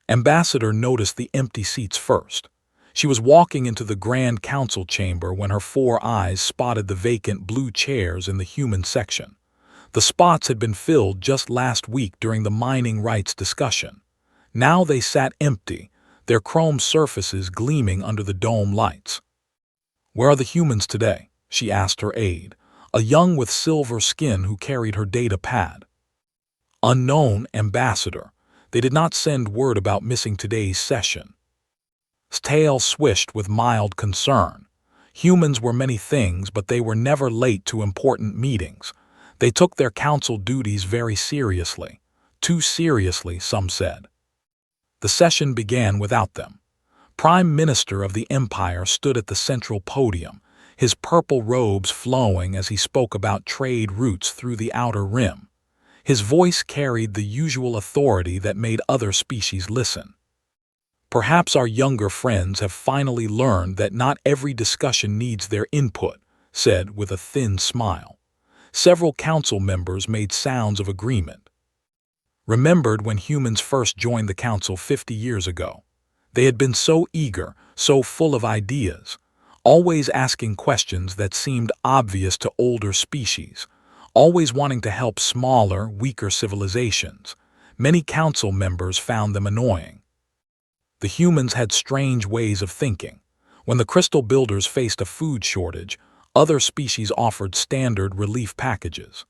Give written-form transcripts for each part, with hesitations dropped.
Ambassador noticed the empty seats first. She was walking into the Grand Council chamber when her 4 eyes spotted the vacant blue chairs in the human section. The spots had been filled just last week during the mining rights discussion. Now they sat empty, their chrome surfaces gleaming under the dome lights. "Where are the humans today?" she asked her aide, a young with silver skin who carried her data pad. "Unknown, Ambassador. They did not send word about missing today's session." Tail swished with mild concern. Humans were many things, but they were never late to important meetings. They took their council duties very seriously. Too seriously, some said. The session began without them. Prime Minister of the Empire stood at the central podium, his purple robes flowing as he spoke about trade routes through the Outer Rim. His voice carried the usual authority that made other species listen. "Perhaps our younger friends have finally learned that not every discussion needs their input," said with a thin smile. Several council members made sounds of agreement. Remembered when humans first joined the council 50 years ago. They had been so eager, so full of ideas, always asking questions that seemed obvious to older species, always wanting to help smaller, weaker civilizations. Many council members found them annoying. The humans had strange ways of thinking. When the crystal builders faced a food shortage, other species offered standard relief packages.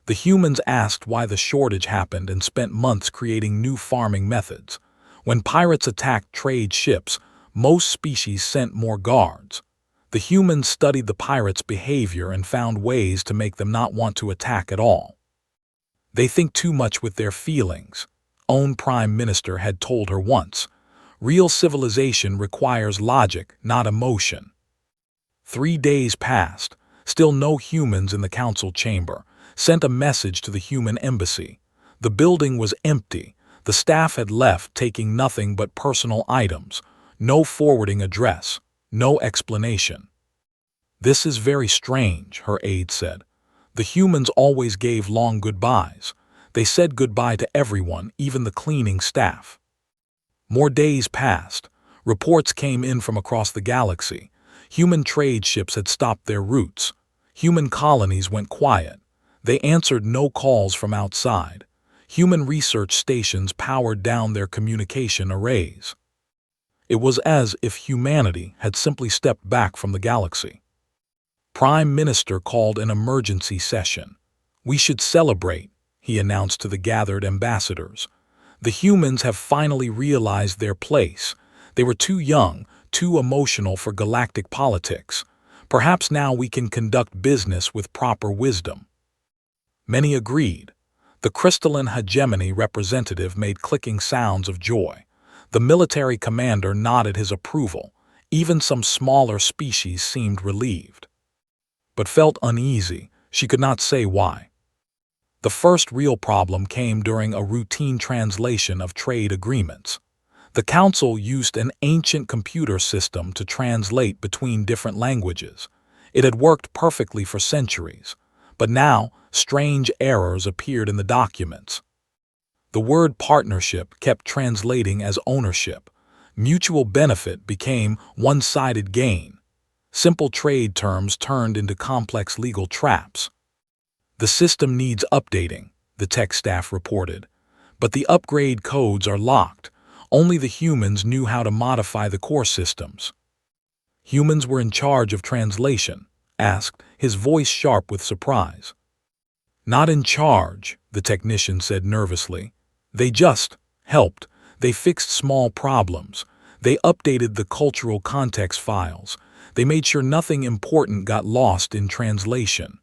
The humans asked why the shortage happened and spent months creating new farming methods. When pirates attacked trade ships, most species sent more guards. The humans studied the pirates' behavior and found ways to make them not want to attack at all. "They think too much with their feelings," own Prime Minister had told her once. "Real civilization requires logic, not emotion." 3 days passed, still no humans in the council chamber. Sent a message to the human embassy. The building was empty. The staff had left, taking nothing but personal items. No forwarding address. No explanation. "This is very strange," her aide said. "The humans always gave long goodbyes. They said goodbye to everyone, even the cleaning staff." More days passed. Reports came in from across the galaxy. Human trade ships had stopped their routes. Human colonies went quiet. They answered no calls from outside. Human research stations powered down their communication arrays. It was as if humanity had simply stepped back from the galaxy. Prime Minister called an emergency session. "We should celebrate," he announced to the gathered ambassadors. "The humans have finally realized their place. They were too young, too emotional for galactic politics. Perhaps now we can conduct business with proper wisdom." Many agreed. The crystalline hegemony representative made clicking sounds of joy. The military commander nodded his approval. Even some smaller species seemed relieved. But felt uneasy. She could not say why. The first real problem came during a routine translation of trade agreements. The council used an ancient computer system to translate between different languages. It had worked perfectly for centuries. But now, strange errors appeared in the documents. The word partnership kept translating as ownership. Mutual benefit became one-sided gain. Simple trade terms turned into complex legal traps. "The system needs updating," the tech staff reported. "But the upgrade codes are locked. Only the humans knew how to modify the core systems." "Humans were in charge of translation?" asked, his voice sharp with surprise. "Not in charge," the technician said nervously. "They just helped. They fixed small problems. They updated the cultural context files. They made sure nothing important got lost in translation."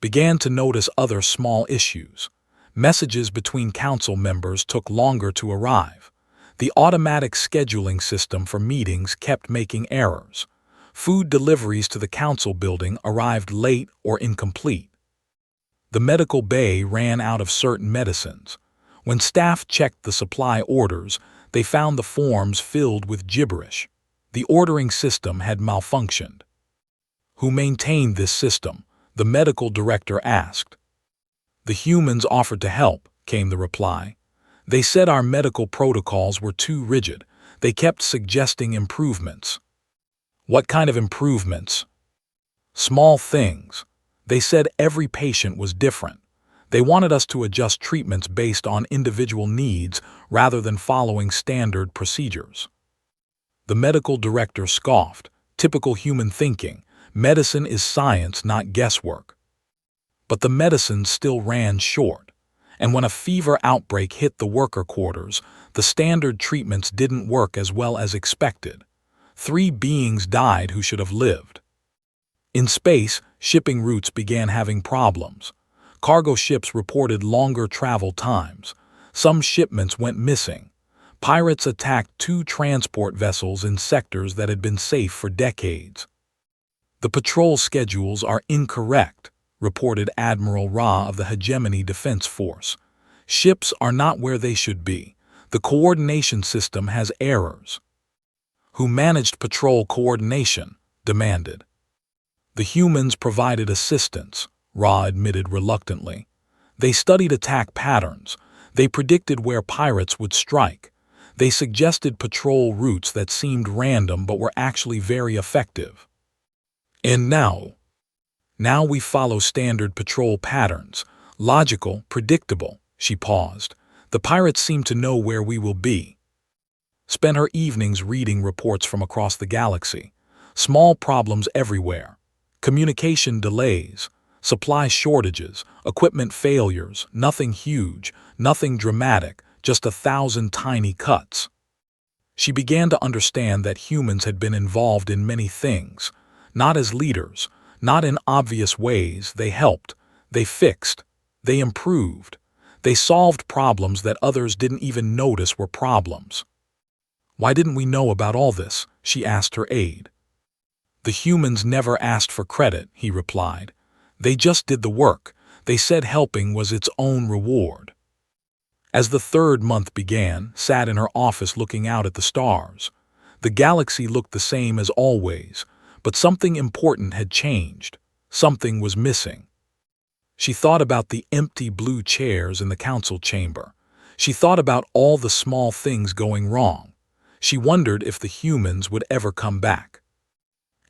Began to notice other small issues. Messages between council members took longer to arrive. The automatic scheduling system for meetings kept making errors. Food deliveries to the council building arrived late or incomplete. The medical bay ran out of certain medicines. When staff checked the supply orders, they found the forms filled with gibberish. The ordering system had malfunctioned. "Who maintained this system?" the medical director asked. "The humans offered to help," came the reply. They said our medical protocols were too rigid. They kept suggesting improvements. What kind of improvements? Small things. They said every patient was different. They wanted us to adjust treatments based on individual needs rather than following standard procedures. The medical director scoffed. Typical human thinking. Medicine is science, not guesswork. But the medicine still ran short. And when a fever outbreak hit the worker quarters, the standard treatments didn't work as well as expected. 3 beings died who should have lived. In space, shipping routes began having problems. Cargo ships reported longer travel times. Some shipments went missing. Pirates attacked 2 transport vessels in sectors that had been safe for decades. The patrol schedules are incorrect, reported Admiral Ra of the Hegemony Defense Force. Ships are not where they should be. The coordination system has errors. Who managed patrol coordination? Demanded. The humans provided assistance, Ra admitted reluctantly. They studied attack patterns. They predicted where pirates would strike. They suggested patrol routes that seemed random but were actually very effective. And now we follow standard patrol patterns. Logical, predictable. She paused. The pirates seem to know where we will be. Spent her evenings reading reports from across the galaxy. Small problems everywhere. Communication delays, supply shortages, equipment failures, nothing huge, nothing dramatic, just 1,000 tiny cuts. She began to understand that humans had been involved in many things, not as leaders, not in obvious ways. They helped, they fixed, they improved, they solved problems that others didn't even notice were problems. Why didn't we know about all this? She asked her aide. The humans never asked for credit, he replied. They just did the work. They said helping was its own reward. As the 3rd month began, sat in her office looking out at the stars. The galaxy looked the same as always, but something important had changed. Something was missing. She thought about the empty blue chairs in the council chamber. She thought about all the small things going wrong. She wondered if the humans would ever come back.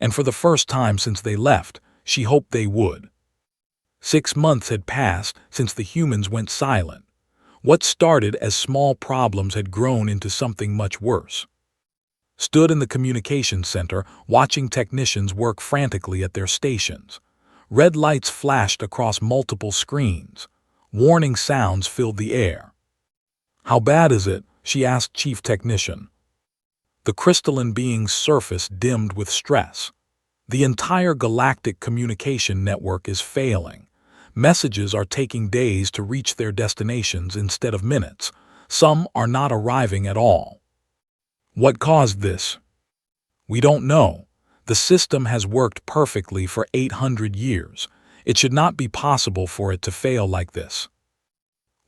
And for the first time since they left, she hoped they would. 6 months had passed since the humans went silent. What started as small problems had grown into something much worse. Stood in the communications center, watching technicians work frantically at their stations. Red lights flashed across multiple screens. Warning sounds filled the air. "How bad is it?" she asked Chief Technician. The crystalline being's surface dimmed with stress. The entire galactic communication network is failing. Messages are taking days to reach their destinations instead of minutes. Some are not arriving at all. What caused this? We don't know. The system has worked perfectly for 800 years. It should not be possible for it to fail like this.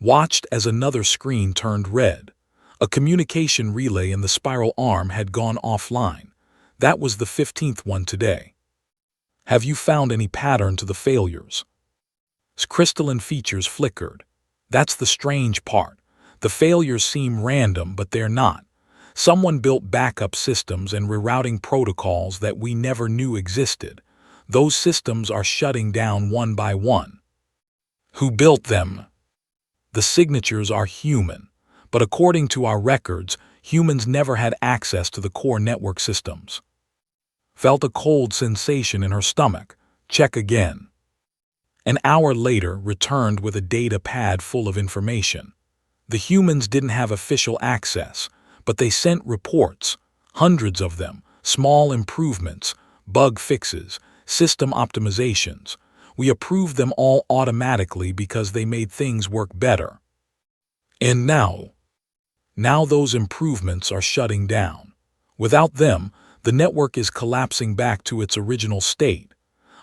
Watched as another screen turned red. A communication relay in the spiral arm had gone offline. That was the 15th one today. Have you found any pattern to the failures? Crystalline features flickered. That's the strange part. The failures seem random, but they're not. Someone built backup systems and rerouting protocols that we never knew existed. Those systems are shutting down one by one. Who built them? The signatures are human, but according to our records, humans never had access to the core network systems. Felt a cold sensation in her stomach. Check again. An hour later, returned with a data pad full of information. The humans didn't have official access, but they sent reports, hundreds of them, small improvements, bug fixes, system optimizations. We approved them all automatically because they made things work better. And now those improvements are shutting down. Without them, the network is collapsing back to its original state,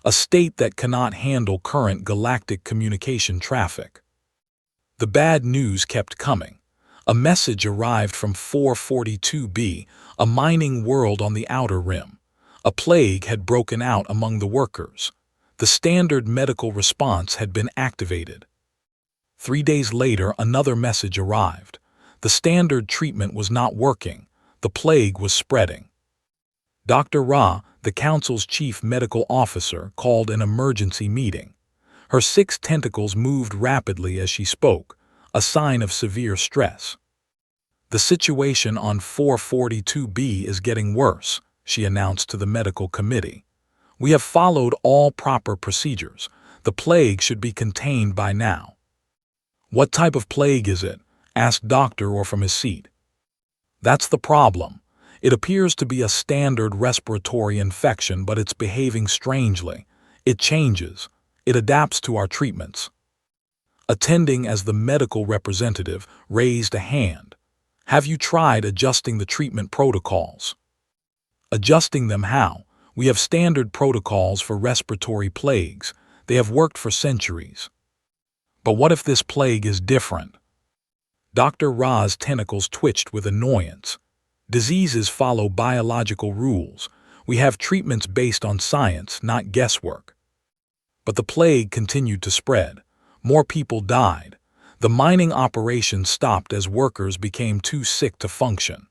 a state that cannot handle current galactic communication traffic. The bad news kept coming. A message arrived from 442b, a mining world on the outer rim. A plague had broken out among the workers. The standard medical response had been activated. 3 days later, another message arrived. The standard treatment was not working. The plague was spreading. Dr. Ra, the council's chief medical officer, called an emergency meeting. Her 6 tentacles moved rapidly as she spoke, a sign of severe stress. "The situation on 442B is getting worse," she announced to the medical committee. "We have followed all proper procedures. The plague should be contained by now." "What type of plague is it?" asked Dr. Orr from his seat. "That's the problem. It appears to be a standard respiratory infection, but it's behaving strangely. It changes. It adapts to our treatments." Attending as the medical representative raised a hand. "Have you tried adjusting the treatment protocols?" "Adjusting them how? We have standard protocols for respiratory plagues. They have worked for centuries." "But what if this plague is different?" Dr. Ra's tentacles twitched with annoyance. "Diseases follow biological rules. We have treatments based on science, not guesswork." But the plague continued to spread. More people died. The mining operation stopped as workers became too sick to function.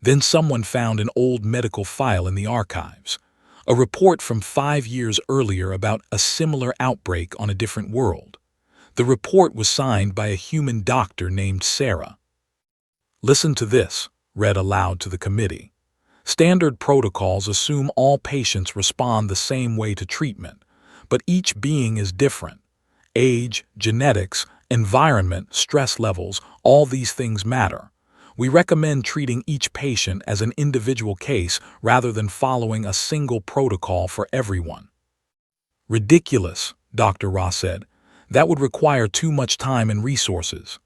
Then someone found an old medical file in the archives, a report from 5 years earlier about a similar outbreak on a different world. The report was signed by a human doctor named Sarah. "Listen to this," read aloud to the committee. "Standard protocols assume all patients respond the same way to treatment, but each being is different. Age, genetics, environment, stress levels, all these things matter. We recommend treating each patient as an individual case rather than following a single protocol for everyone." "Ridiculous," Dr. Ross said. "That would require too much time and resources."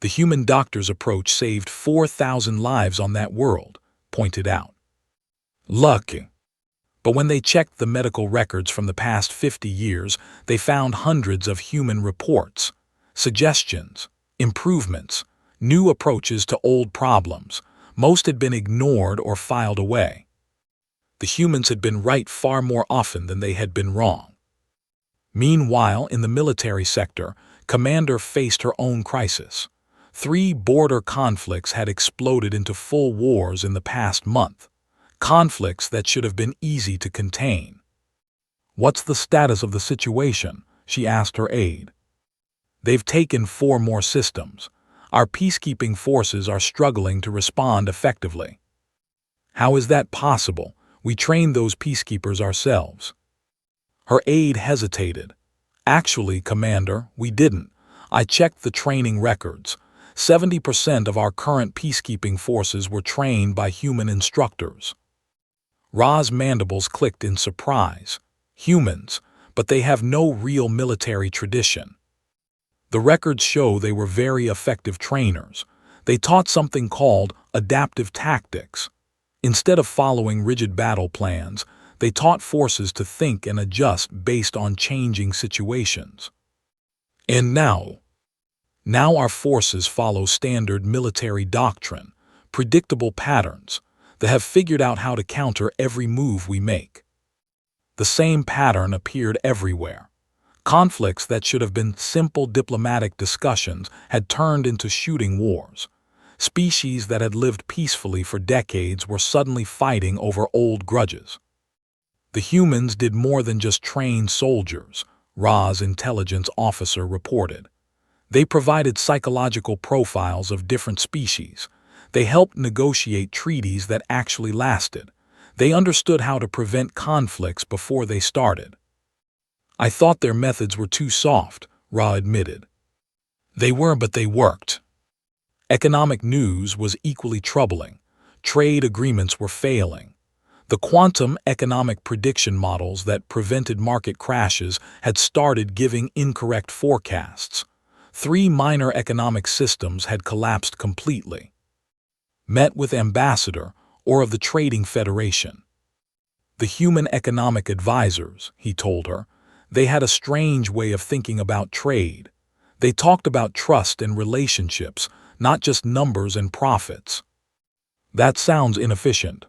"The human doctor's approach saved 4,000 lives on that world," pointed out. "Lucky." But when they checked the medical records from the past 50 years, they found hundreds of human reports, suggestions, improvements, new approaches to old problems. Most had been ignored or filed away. The humans had been right far more often than they had been wrong. Meanwhile, in the military sector, Commander faced her own crisis. 3 border conflicts had exploded into full wars in the past month. Conflicts that should have been easy to contain. "What's the status of the situation?" she asked her aide. "They've taken 4 more systems. Our peacekeeping forces are struggling to respond effectively." "How is that possible? We trained those peacekeepers ourselves." Her aide hesitated. "Actually, Commander, we didn't. I checked the training records. 70% of our current peacekeeping forces were trained by human instructors." Ra's mandibles clicked in surprise. Humans, but they have no real military tradition. The records show they were very effective trainers. They taught something called adaptive tactics. Instead of following rigid battle plans, they taught forces to think and adjust based on changing situations. And now our forces follow standard military doctrine, predictable patterns. They have figured out how to counter every move we make. The same pattern appeared everywhere. Conflicts that should have been simple diplomatic discussions had turned into shooting wars. Species that had lived peacefully for decades were suddenly fighting over old grudges. The humans did more than just train soldiers, Ra's intelligence officer reported. They provided psychological profiles of different species. They helped negotiate treaties that actually lasted. They understood how to prevent conflicts before they started. "I thought their methods were too soft," Ra admitted. "They were, but they worked." Economic news was equally troubling. Trade agreements were failing. The quantum economic prediction models that prevented market crashes had started giving incorrect forecasts. 3 minor economic systems had collapsed completely. "Met with Ambassador, or of the Trading Federation." "The human economic advisors," he told her. "They had a strange way of thinking about trade. They talked about trust and relationships, not just numbers and profits." "That sounds inefficient."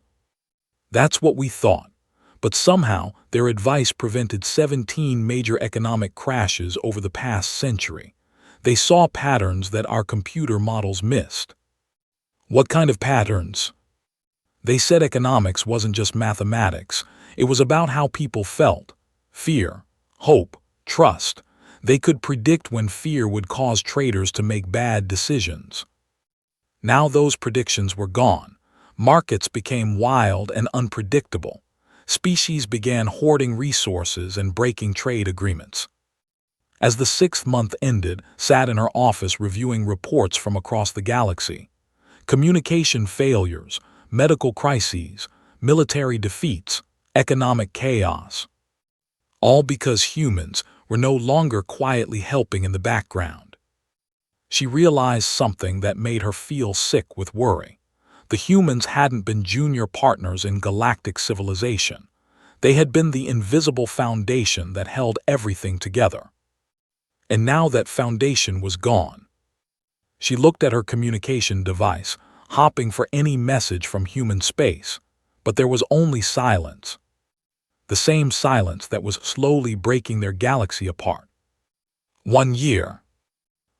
"That's what we thought. But somehow their advice prevented 17 major economic crashes over the past century. They saw patterns that our computer models missed. What kind of patterns? They said economics wasn't just mathematics. It was about how people felt. Fear, hope, trust. They could predict when fear would cause traders to make bad decisions. Now those predictions were gone. Markets became wild and unpredictable. Species began hoarding resources and breaking trade agreements. As the 6th month ended, sat in her office reviewing reports from across the galaxy. Communication failures, medical crises, military defeats, economic chaos. All because humans were no longer quietly helping in the background. She realized something that made her feel sick with worry. The humans hadn't been junior partners in galactic civilization. They had been the invisible foundation that held everything together. And now that foundation was gone. She looked at her communication device, hopping for any message from human space, but there was only silence. The same silence that was slowly breaking their galaxy apart. 1 year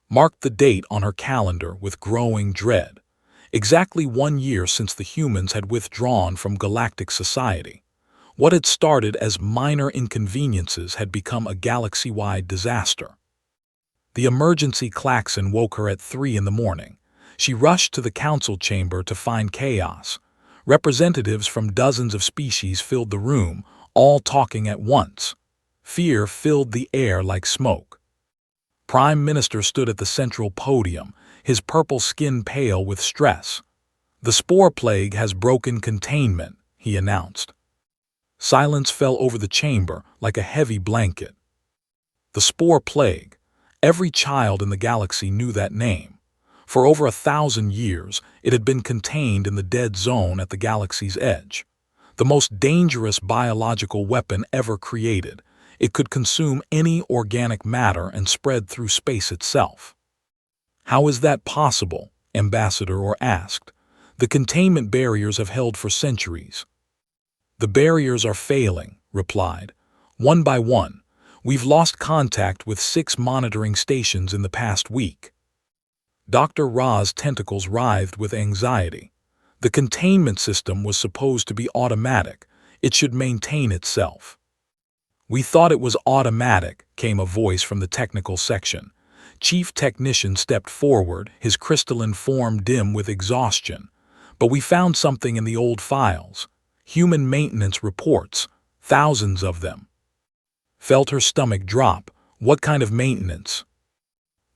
marked the date on her calendar with growing dread. Exactly 1 year since the humans had withdrawn from galactic society. What had started as minor inconveniences had become a galaxy-wide disaster. The emergency klaxon woke her at 3 in the morning. She rushed to the council chamber to find chaos. Representatives from dozens of species filled the room, all talking at once. Fear filled the air like smoke. Prime Minister stood at the central podium, his purple skin pale with stress. "The Spore plague has broken containment," he announced. Silence fell over the chamber like a heavy blanket. The Spore plague. Every child in the galaxy knew that name. For over 1,000 years, it had been contained in the dead zone at the galaxy's edge. The most dangerous biological weapon ever created. It could consume any organic matter and spread through space itself. "How is that possible?" Ambassador Orr asked. "The containment barriers have held for centuries." "The barriers are failing," replied. "One by one. We've lost contact with 6 monitoring stations in the past week." Dr. Ra's tentacles writhed with anxiety. The containment system was supposed to be automatic. It should maintain itself. "We thought it was automatic," came a voice from the technical section. Chief Technician stepped forward, his crystalline form dim with exhaustion. "But we found something in the old files. Human maintenance reports. Thousands of them." Felt her stomach drop. What kind of maintenance?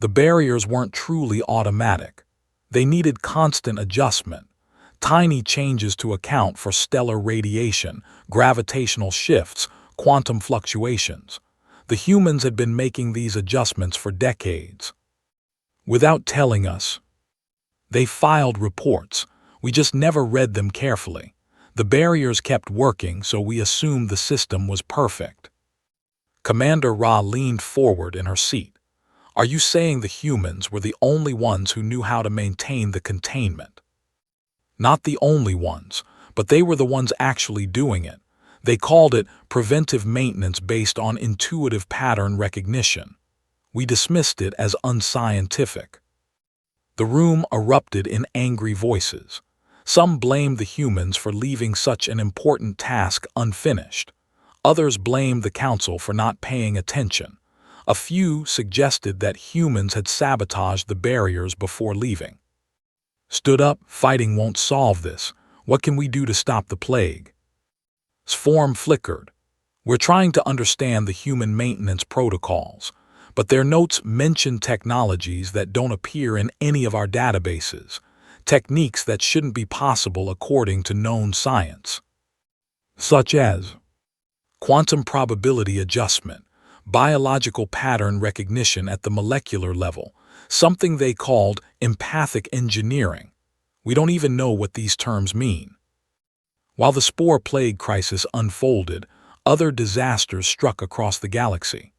The barriers weren't truly automatic. They needed constant adjustment. Tiny changes to account for stellar radiation, gravitational shifts, quantum fluctuations. The humans had been making these adjustments for decades. Without telling us. They filed reports. We just never read them carefully. The barriers kept working, so we assumed the system was perfect. Commander Ra leaned forward in her seat. "Are you saying the humans were the only ones who knew how to maintain the containment?" "Not the only ones, but they were the ones actually doing it. They called it preventive maintenance based on intuitive pattern recognition. We dismissed it as unscientific." The room erupted in angry voices. Some blamed the humans for leaving such an important task unfinished. Others blamed the council for not paying attention. A few suggested that humans had sabotaged the barriers before leaving. "Stood up, fighting won't solve this. What can we do to stop the plague?" Sform flickered. "We're trying to understand the human maintenance protocols, but their notes mention technologies that don't appear in any of our databases, techniques that shouldn't be possible according to known science." "Such as?" "Quantum probability adjustment, biological pattern recognition at the molecular level, something they called empathic engineering. We don't even know what these terms mean." While the Spore plague crisis unfolded, other disasters struck across the galaxy.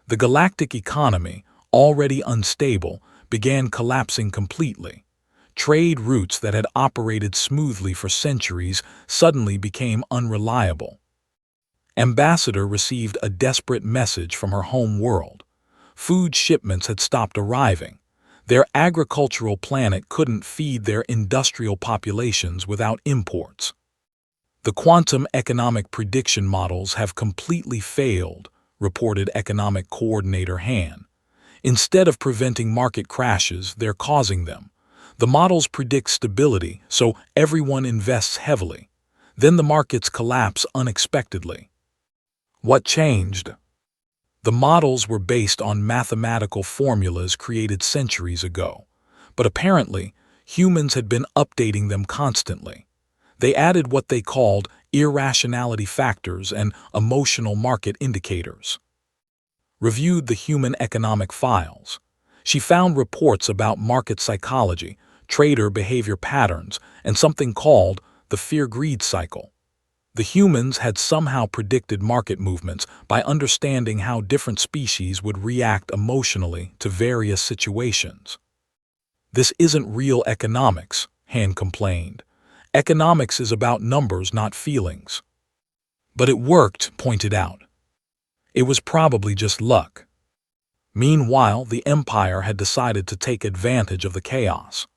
The galactic economy, already unstable, began collapsing completely. Trade routes that had operated smoothly for centuries suddenly became unreliable. Ambassador received a desperate message from her home world. Food shipments had stopped arriving. Their agricultural planet couldn't feed their industrial populations without imports. The quantum economic prediction models have completely failed, reported Economic Coordinator Han. Instead of preventing market crashes, they're causing them. The models predict stability, so everyone invests heavily. Then the markets collapse unexpectedly. What changed? The models were based on mathematical formulas created centuries ago, but apparently humans had been updating them constantly. They added what they called irrationality factors and emotional market indicators. Reviewed the human economic files. She found reports about market psychology, trader behavior patterns, and something called the fear-greed cycle. The humans had somehow predicted market movements by understanding how different species would react emotionally to various situations. This isn't real economics, Han complained. Economics is about numbers, not feelings. But it worked, pointed out. It was probably just luck. Meanwhile, the Empire had decided to take advantage of the chaos.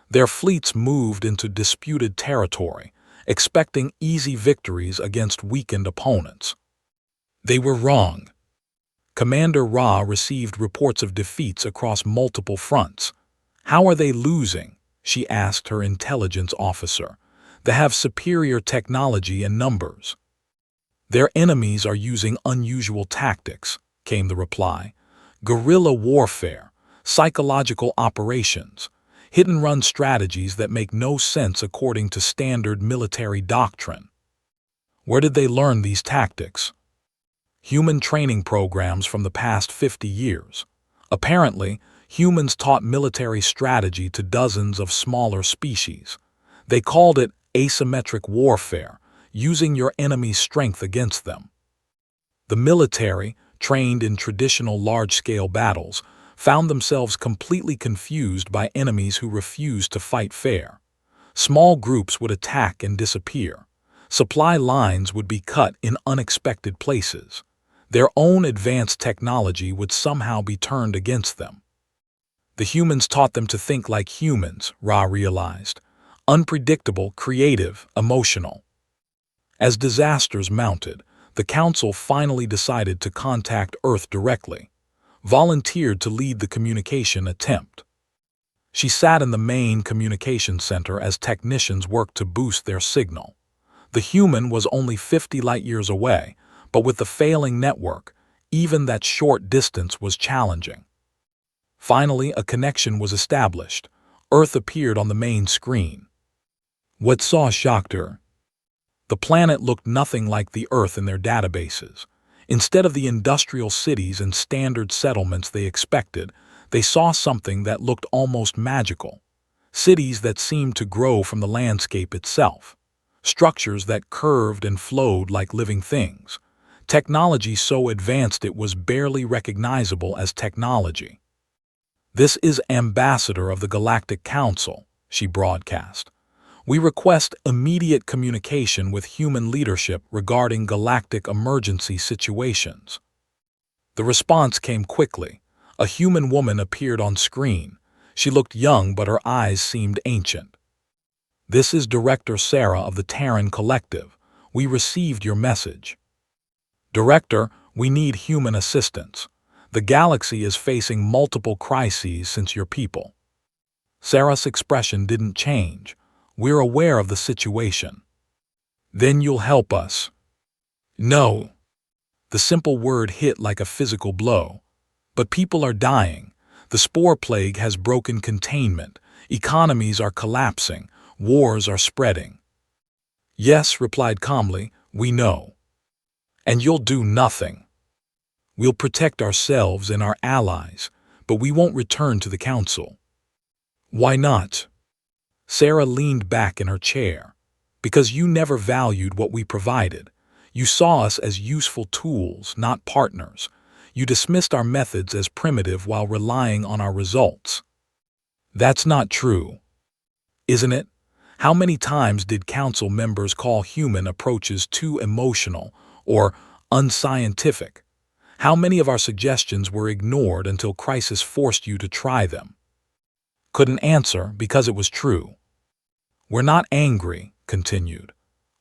Their fleets moved into disputed territory, expecting easy victories against weakened opponents. They were wrong. Commander Ra received reports of defeats across multiple fronts. How are they losing? She asked her intelligence officer. They have superior technology and numbers. Their enemies are using unusual tactics, came the reply. Guerrilla warfare, psychological operations, hit-and-run strategies that make no sense according to standard military doctrine. Where did they learn these tactics? Human training programs from the past 50 years. Apparently, humans taught military strategy to dozens of smaller species. They called it asymmetric warfare, using your enemy's strength against them. The military, trained in traditional large-scale battles, found themselves completely confused by enemies who refused to fight fair. Small groups would attack and disappear. Supply lines would be cut in unexpected places. Their own advanced technology would somehow be turned against them. The humans taught them to think like humans, Ra realized. Unpredictable, creative, emotional. As disasters mounted, the Council finally decided to contact Earth directly, volunteered to lead the communication attempt. She sat in the main communication center as technicians worked to boost their signal. The human was only 50 light-years away, but with the failing network, even that short distance was challenging. Finally, a connection was established. Earth appeared on the main screen. What saw shocked her. The planet looked nothing like the Earth in their databases. Instead of the industrial cities and standard settlements they expected, they saw something that looked almost magical. Cities that seemed to grow from the landscape itself. Structures that curved and flowed like living things. Technology so advanced it was barely recognizable as technology. "This is Ambassador of the Galactic Council," she broadcast. "We request immediate communication with human leadership regarding galactic emergency situations." The response came quickly. A human woman appeared on screen. She looked young, but her eyes seemed ancient. "This is Director Sarah of the Terran Collective. We received your message." "Director, we need human assistance. The galaxy is facing multiple crises since your people." Sarah's expression didn't change. "We're aware of the situation." "Then you'll help us." "No." The simple word hit like a physical blow. "But people are dying. The spore plague has broken containment. Economies are collapsing. Wars are spreading." "Yes," replied calmly, "we know." "And you'll do nothing." "We'll protect ourselves and our allies, but we won't return to the Council." "Why not?" Sarah leaned back in her chair. "Because you never valued what we provided. You saw us as useful tools, not partners. You dismissed our methods as primitive while relying on our results." "That's not true." "Isn't it? How many times did Council members call human approaches too emotional or unscientific? How many of our suggestions were ignored until crisis forced you to try them? Couldn't answer because it was true. We're not angry, continued.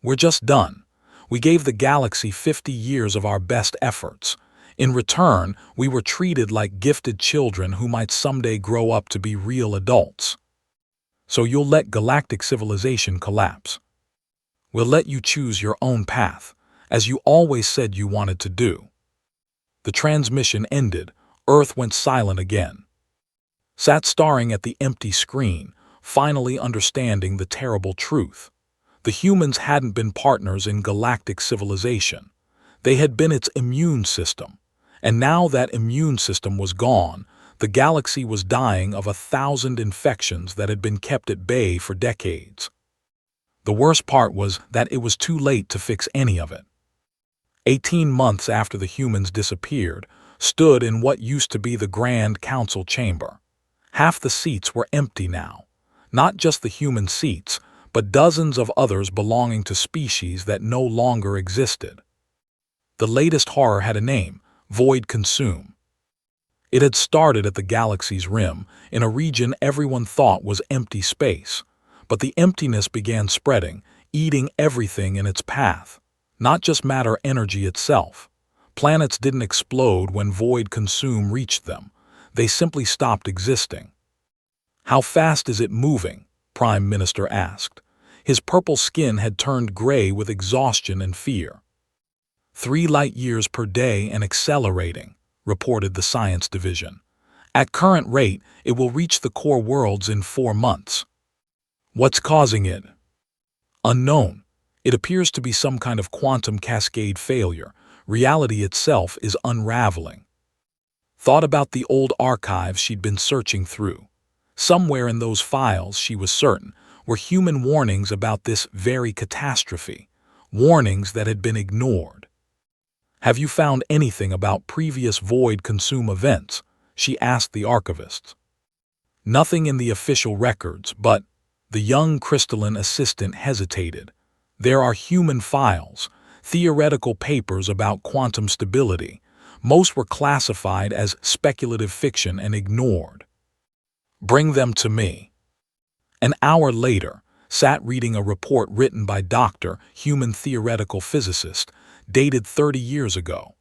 We're just done. We gave the galaxy 50 years of our best efforts. In return, we were treated like gifted children who might someday grow up to be real adults. So you'll let galactic civilization collapse. We'll let you choose your own path, as you always said you wanted to do. The transmission ended. Earth went silent again. Sat staring at the empty screen, finally understanding the terrible truth. The humans hadn't been partners in galactic civilization. They had been its immune system. And now that immune system was gone, the galaxy was dying of 1,000 infections that had been kept at bay for decades. The worst part was that it was too late to fix any of it. 18 months after the humans disappeared, stood in what used to be the Grand Council chamber. Half the seats were empty now. Not just the human seats, but dozens of others belonging to species that no longer existed. The latest horror had a name: Void Consume. It had started at the galaxy's rim, in a region everyone thought was empty space. But the emptiness began spreading, eating everything in its path. Not just matter energy itself. Planets didn't explode when Void Consume reached them. They simply stopped existing. How fast is it moving? Prime Minister asked. His purple skin had turned gray with exhaustion and fear. 3 light years per day and accelerating, reported the Science Division. At current rate, it will reach the core worlds in 4 months. What's causing it? Unknown. It appears to be some kind of quantum cascade failure. Reality itself is unraveling. Thought about the old archives she'd been searching through. Somewhere in those files, she was certain, were human warnings about this very catastrophe. Warnings that had been ignored. Have you found anything about previous Void Consume events? She asked the archivists. Nothing in the official records, but the young crystalline assistant hesitated. There are human files, theoretical papers about quantum stability. Most were classified as speculative fiction and ignored. Bring them to me. An hour later, sat reading a report written by Dr. Human Theoretical Physicist, dated 30 years ago.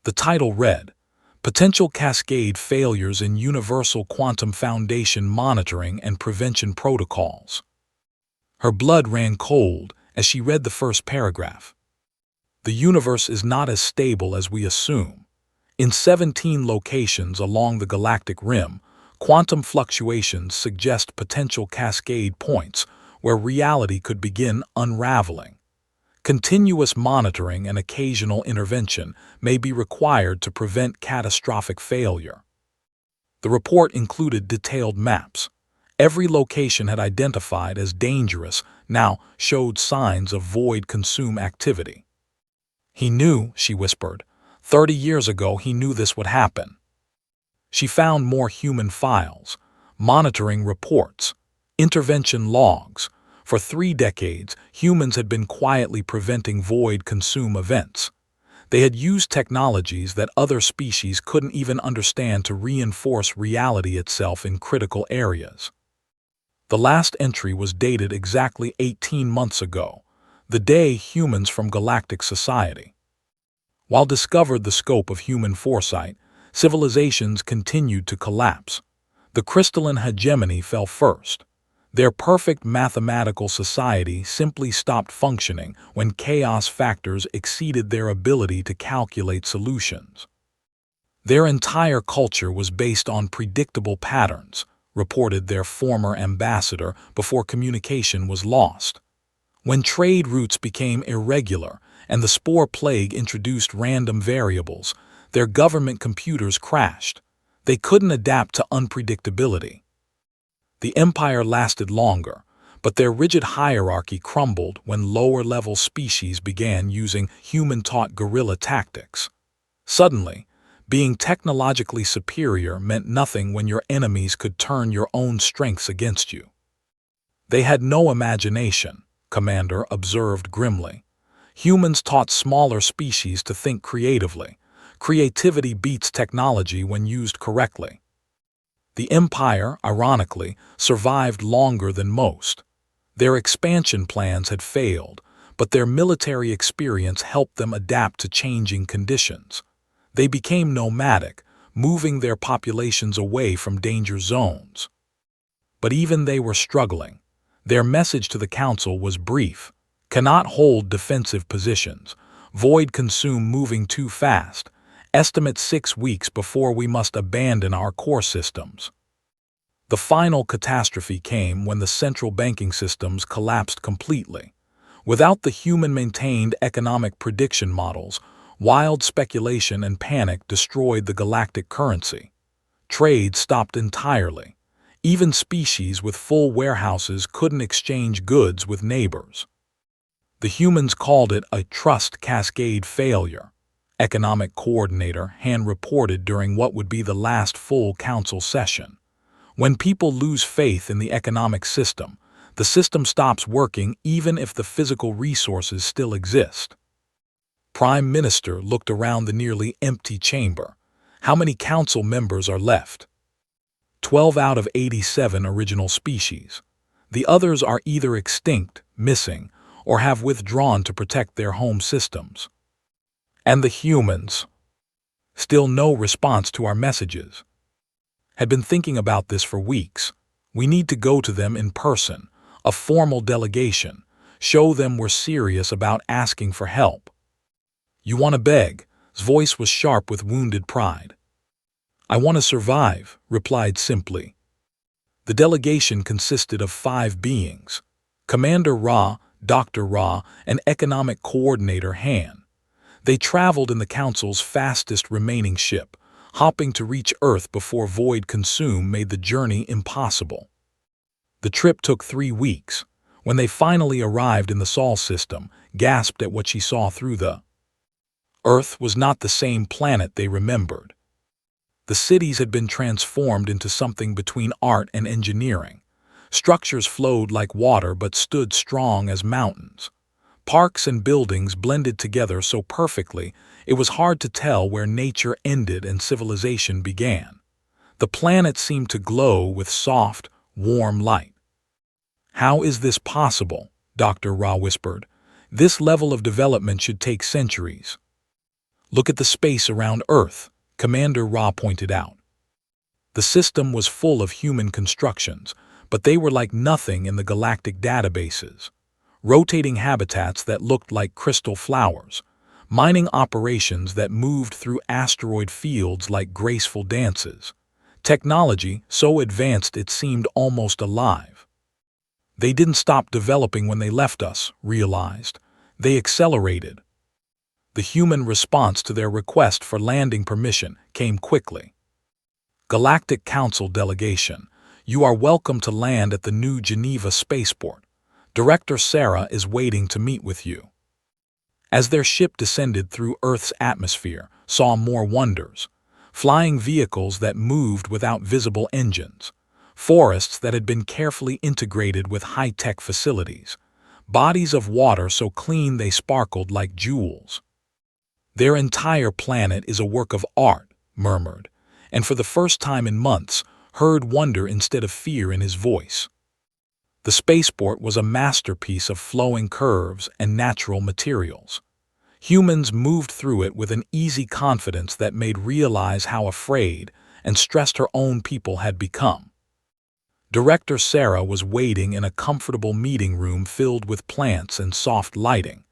The title read, Potential Cascade Failures in Universal Quantum Foundation Monitoring and Prevention Protocols. Her blood ran cold as she read the first paragraph. The universe is not as stable as we assume. In 17 locations along the galactic rim, quantum fluctuations suggest potential cascade points where reality could begin unraveling. Continuous monitoring and occasional intervention may be required to prevent catastrophic failure. The report included detailed maps. Every location had identified as dangerous now showed signs of Void Consume activity. He knew, she whispered. 30 years ago he knew this would happen. She found more human files, monitoring reports, intervention logs. For 3 decades, humans had been quietly preventing Void Consume events. They had used technologies that other species couldn't even understand to reinforce reality itself in critical areas. The last entry was dated exactly 18 months ago, the day humans from Galactic Society. While discovered the scope of human foresight, civilizations continued to collapse. The crystalline hegemony fell first. Their perfect mathematical society simply stopped functioning when chaos factors exceeded their ability to calculate solutions. Their entire culture was based on predictable patterns, reported their former ambassador before communication was lost. When trade routes became irregular and the Spore plague introduced random variables, their government computers crashed. They couldn't adapt to unpredictability. The empire lasted longer, but their rigid hierarchy crumbled when lower-level species began using human-taught guerrilla tactics. Suddenly, being technologically superior meant nothing when your enemies could turn your own strengths against you. They had no imagination, Commander observed grimly. Humans taught smaller species to think creatively. Creativity beats technology when used correctly. The Empire, ironically, survived longer than most. Their expansion plans had failed, but their military experience helped them adapt to changing conditions. They became nomadic, moving their populations away from danger zones. But even they were struggling. Their message to the Council was brief: cannot hold defensive positions, void consume moving too fast, estimate 6 weeks before we must abandon our core systems. The final catastrophe came when the central banking systems collapsed completely. Without the human-maintained economic prediction models, wild speculation and panic destroyed the galactic currency. Trade stopped entirely. Even species with full warehouses couldn't exchange goods with neighbors. The humans called it a trust cascade failure. Economic Coordinator Han reported during what would be the last full council session. When people lose faith in the economic system, the system stops working even if the physical resources still exist. Prime Minister looked around the nearly empty chamber. How many council members are left? 12 out of 87 original species. The others are either extinct, missing, or have withdrawn to protect their home systems. And the humans? Still no response to our messages. Had been thinking about this for weeks. We need to go to them in person, a formal delegation, show them we're serious about asking for help. You want to beg? His voice was sharp with wounded pride. I want to survive, replied simply. The delegation consisted of 5 beings: Commander Ra, Dr. Ra, and Economic Coordinator Han. They traveled in the Council's fastest remaining ship, hopping to reach Earth before void consume made the journey impossible. The trip took 3 weeks. When they finally arrived in the Sol system, gasped at what she saw through the Earth was not the same planet they remembered. The cities had been transformed into something between art and engineering. Structures flowed like water but stood strong as mountains. Parks and buildings blended together so perfectly it was hard to tell where nature ended and civilization began. The planet seemed to glow with soft, warm light. How is this possible? Dr. Ra whispered. This level of development should take centuries. Look at the space around Earth, Commander Ra pointed out. The system was full of human constructions, but they were like nothing in the galactic databases. Rotating habitats that looked like crystal flowers, mining operations that moved through asteroid fields like graceful dances. Technology so advanced it seemed almost alive. They didn't stop developing when they left us, realized. They accelerated. The human response to their request for landing permission came quickly. Galactic Council Delegation, you are welcome to land at the new Geneva spaceport. Director Sarah is waiting to meet with you. As their ship descended through Earth's atmosphere, saw more wonders. Flying vehicles that moved without visible engines. Forests that had been carefully integrated with high-tech facilities. Bodies of water so clean they sparkled like jewels. Their entire planet is a work of art, murmured, and for the first time in months, heard wonder instead of fear in his voice. The spaceport was a masterpiece of flowing curves and natural materials. Humans moved through it with an easy confidence that made realize how afraid and stressed her own people had become. Director Sarah was waiting in a comfortable meeting room filled with plants and soft lighting.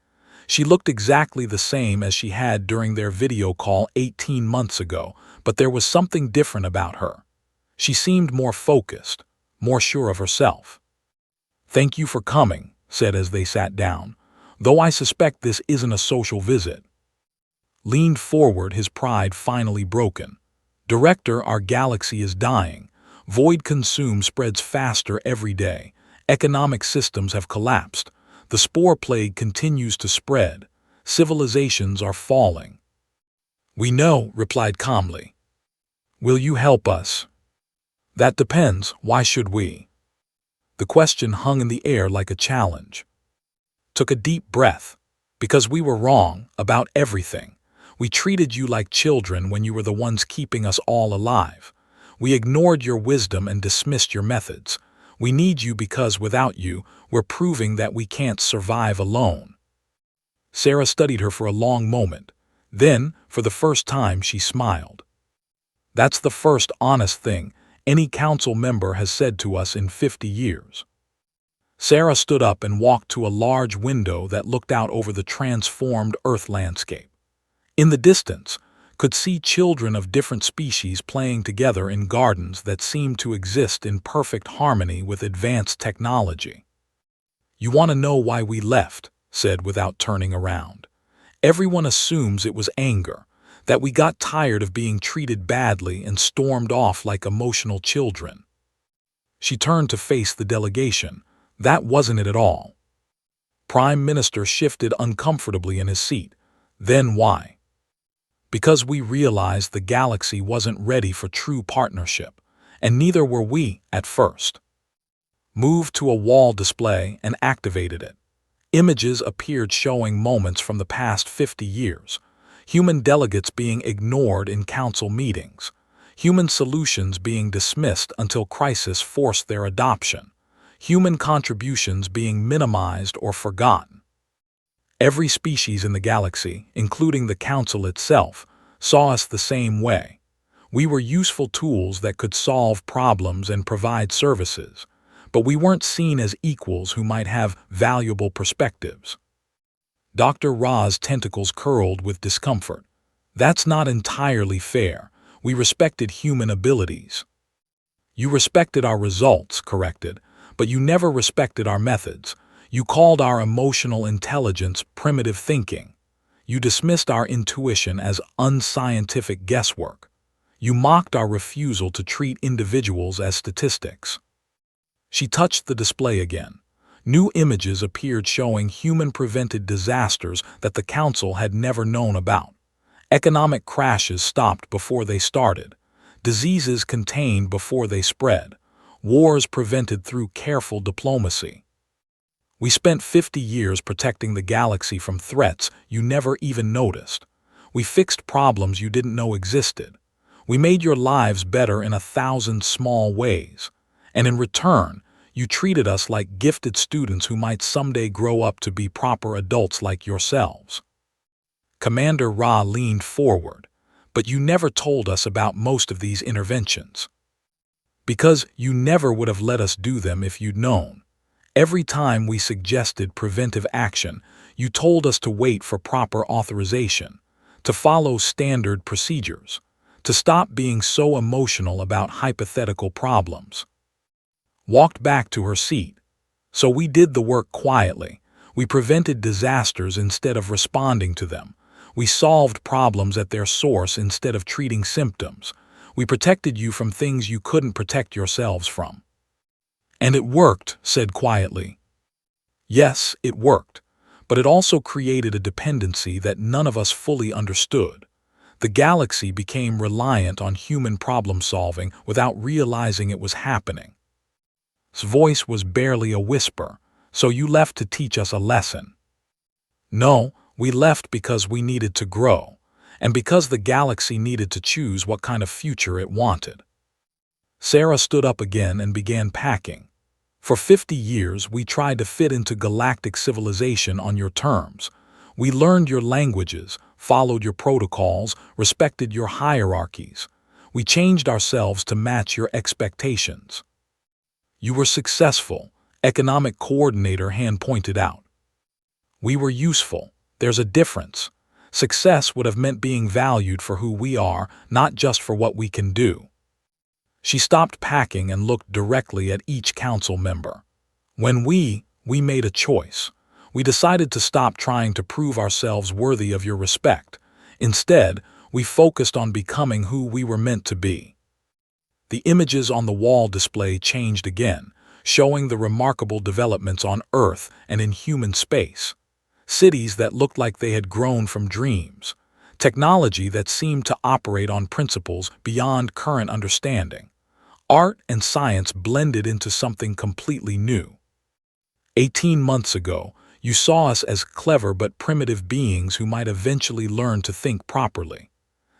She looked exactly the same as she had during their video call 18 months ago, but there was something different about her. She seemed more focused, more sure of herself. Thank you for coming, said as they sat down, though I suspect this isn't a social visit. Leaned forward, his pride finally broken. Director, our galaxy is dying. Void consume spreads faster every day. Economic systems have collapsed. The spore plague continues to spread. Civilizations are falling. We know, replied calmly. Will you help us? That depends. Why should we? The question hung in the air like a challenge. Took a deep breath. Because we were wrong about everything. We treated you like children when you were the ones keeping us all alive. We ignored your wisdom and dismissed your methods. We need you because without you, we're proving that we can't survive alone." Sarah studied her for a long moment. Then, for the first time, she smiled. "That's the first honest thing any council member has said to us in 50 years. Sarah stood up and walked to a large window that looked out over the transformed Earth landscape. In the distance, could see children of different species playing together in gardens that seemed to exist in perfect harmony with advanced technology. "You want to know why we left?" said without turning around. "Everyone assumes it was anger, that we got tired of being treated badly and stormed off like emotional children." She turned to face the delegation. "That wasn't it at all." Prime Minister shifted uncomfortably in his seat. "Then why?" "Because we realized the galaxy wasn't ready for true partnership, and neither were we at first." Moved to a wall display and activated it. Images appeared showing moments from the past 50 years. Human delegates being ignored in council meetings. Human solutions being dismissed until crisis forced their adoption. Human contributions being minimized or forgotten. Every species in the galaxy, including the Council itself, saw us the same way. We were useful tools that could solve problems and provide services, but we weren't seen as equals who might have valuable perspectives. Dr. Ra's tentacles curled with discomfort. "That's not entirely fair. We respected human abilities." "You respected our results," corrected, "but you never respected our methods. You called our emotional intelligence primitive thinking. You dismissed our intuition as unscientific guesswork. You mocked our refusal to treat individuals as statistics." She touched the display again. New images appeared showing human-prevented disasters that the Council had never known about. Economic crashes stopped before they started. Diseases contained before they spread. Wars prevented through careful diplomacy. "We spent 50 years protecting the galaxy from threats you never even noticed. We fixed problems you didn't know existed. We made your lives better in 1,000 small ways. And in return, you treated us like gifted students who might someday grow up to be proper adults like yourselves." Commander Ra leaned forward. "But you never told us about most of these interventions." "Because you never would have let us do them if you'd known. Every time we suggested preventive action, you told us to wait for proper authorization, to follow standard procedures, to stop being so emotional about hypothetical problems." Walked back to her seat. "So we did the work quietly. We prevented disasters instead of responding to them. We solved problems at their source instead of treating symptoms. We protected you from things you couldn't protect yourselves from." "And it worked," said quietly. "Yes, it worked. But it also created a dependency that none of us fully understood. The galaxy became reliant on human problem-solving without realizing it was happening." His voice was barely a whisper. "So you left to teach us a lesson." "No, we left because we needed to grow, and because the galaxy needed to choose what kind of future it wanted." Sarah stood up again and began packing. "For 50 years, we tried to fit into galactic civilization on your terms. We learned your languages, followed your protocols, respected your hierarchies. We changed ourselves to match your expectations." "You were successful," Economic Coordinator hand pointed out. "We were useful. There's a difference. Success would have meant being valued for who we are, not just for what we can do." She stopped packing and looked directly at each council member. "When we made a choice. We decided to stop trying to prove ourselves worthy of your respect. Instead, we focused on becoming who we were meant to be." The images on the wall display changed again, showing the remarkable developments on Earth and in human space. Cities that looked like they had grown from dreams. Technology that seemed to operate on principles beyond current understanding. Art and science blended into something completely new. 18 months ago, You saw us as clever but primitive beings who might eventually learn to think properly.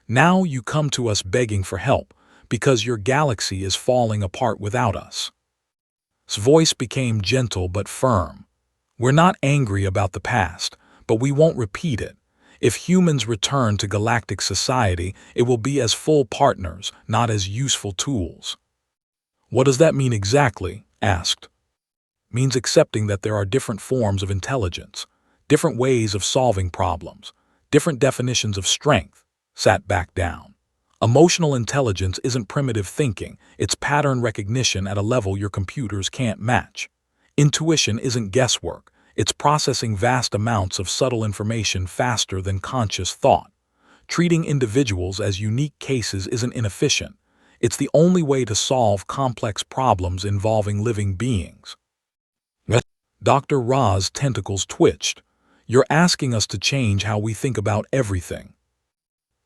Now you come to us begging for help, because your galaxy is falling apart without us." His voice became gentle but firm. "We're not angry about the past, but we won't repeat it. If humans return to galactic society, it will be as full partners, not as useful tools." "What does that mean exactly?" asked. "Means accepting that there are different forms of intelligence, different ways of solving problems, different definitions of strength." Sat back down. "Emotional intelligence isn't primitive thinking, it's pattern recognition at a level your computers can't match. Intuition isn't guesswork, it's processing vast amounts of subtle information faster than conscious thought. Treating individuals as unique cases isn't inefficient, it's the only way to solve complex problems involving living beings." Dr. Ra's tentacles twitched. "You're asking us to change how we think about everything."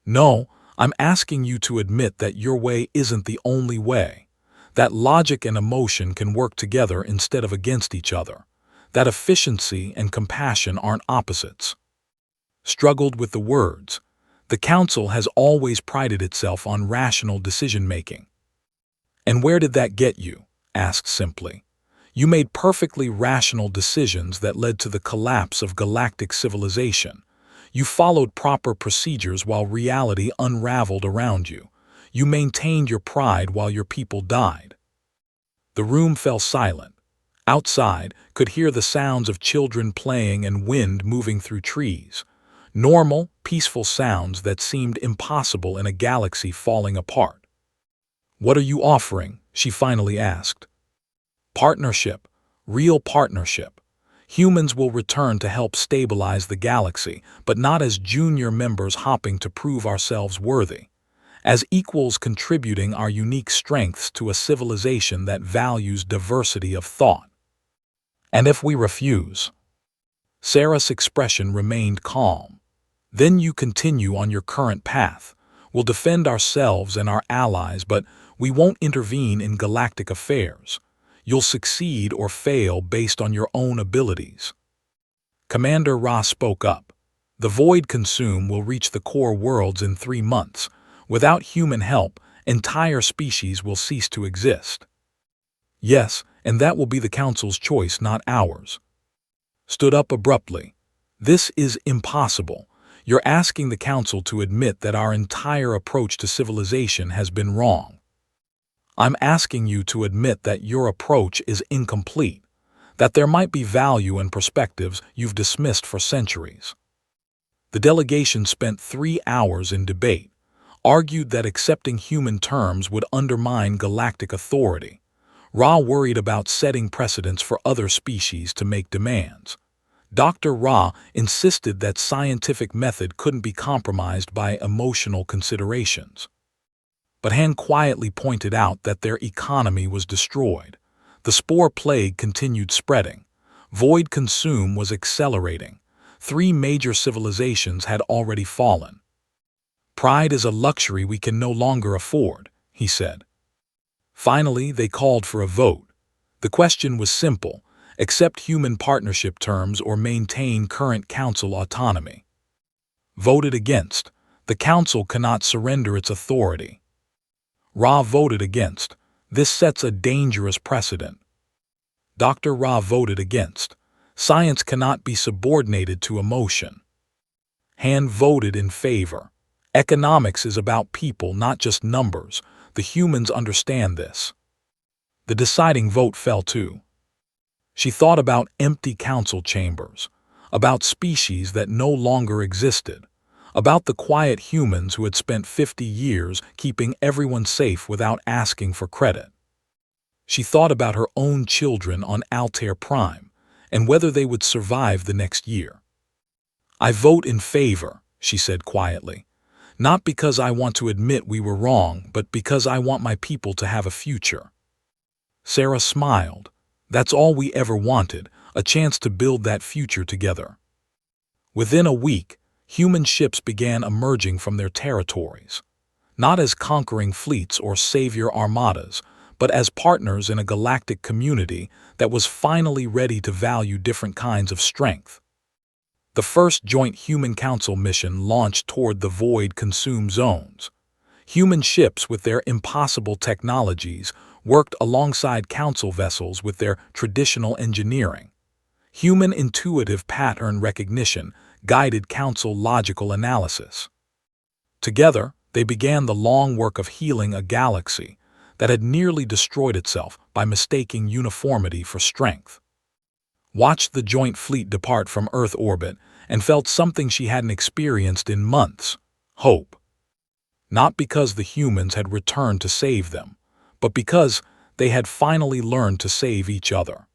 "No, I'm asking you to admit that your way isn't the only way. That logic and emotion can work together instead of against each other. That efficiency and compassion aren't opposites." Struggled with the words. The Council has always prided itself on rational decision-making. "And where did that get you?" asked simply. "You made perfectly rational decisions that led to the collapse of galactic civilization. You followed proper procedures while reality unraveled around you. You maintained your pride while your people died." The room fell silent. Outside, could hear the sounds of children playing and wind moving through trees. Normal, peaceful sounds that seemed impossible in a galaxy falling apart. "What are you offering?" she finally asked. "Partnership. Real partnership. Humans will return to help stabilize the galaxy, but not as junior members hopping to prove ourselves worthy. As equals contributing our unique strengths to a civilization that values diversity of thought." "And if we refuse?" Sarah's expression remained calm. "Then you continue on your current path. We'll defend ourselves and our allies, but we won't intervene in galactic affairs. You'll succeed or fail based on your own abilities." Commander Ra spoke up. "The void consume will reach the core worlds in 3 months. Without human help, entire species will cease to exist." "Yes, and that will be the Council's choice, not ours." Stood up abruptly. "This is impossible. You're asking the Council to admit that our entire approach to civilization has been wrong. I'm asking you to admit that your approach is incomplete, that there might be value in perspectives you've dismissed for centuries." The delegation spent 3 hours in debate, argued that accepting human terms would undermine galactic authority. Ra worried about setting precedents for other species to make demands. Dr. Ra insisted that scientific method couldn't be compromised by emotional considerations. But Han quietly pointed out that their economy was destroyed. The spore plague continued spreading. Void consume was accelerating. 3 major civilizations had already fallen. "Pride is a luxury we can no longer afford," he said. Finally, they called for a vote. The question was simple: accept human partnership terms or maintain current Council autonomy. Voted against. The Council cannot surrender its authority. Ra voted against. This sets a dangerous precedent. Dr. Ra voted against. Science cannot be subordinated to emotion. Han voted in favor. Economics is about people, not just numbers. The humans understand this. The deciding vote fell too. She thought about empty council chambers, about species that no longer existed, about the quiet humans who had spent 50 years keeping everyone safe without asking for credit. She thought about her own children on Altair Prime and whether they would survive the next year. "I vote in favor," she said quietly, "not because I want to admit we were wrong, but because I want my people to have a future." Sarah smiled. "That's all we ever wanted, a chance to build that future together." Within a week, human ships began emerging from their territories, not as conquering fleets or savior armadas, but as partners in a galactic community that was finally ready to value different kinds of strength. The first joint Human Council mission launched toward the void-consumed zones. Human ships with their impossible technologies worked alongside Council vessels with their traditional engineering. Human intuitive pattern recognition guided Council logical analysis. Together, they began the long work of healing a galaxy that had nearly destroyed itself by mistaking uniformity for strength. Watched the joint fleet depart from Earth orbit and felt something she hadn't experienced in months: hope. Not because the humans had returned to save them, but because they had finally learned to save each other.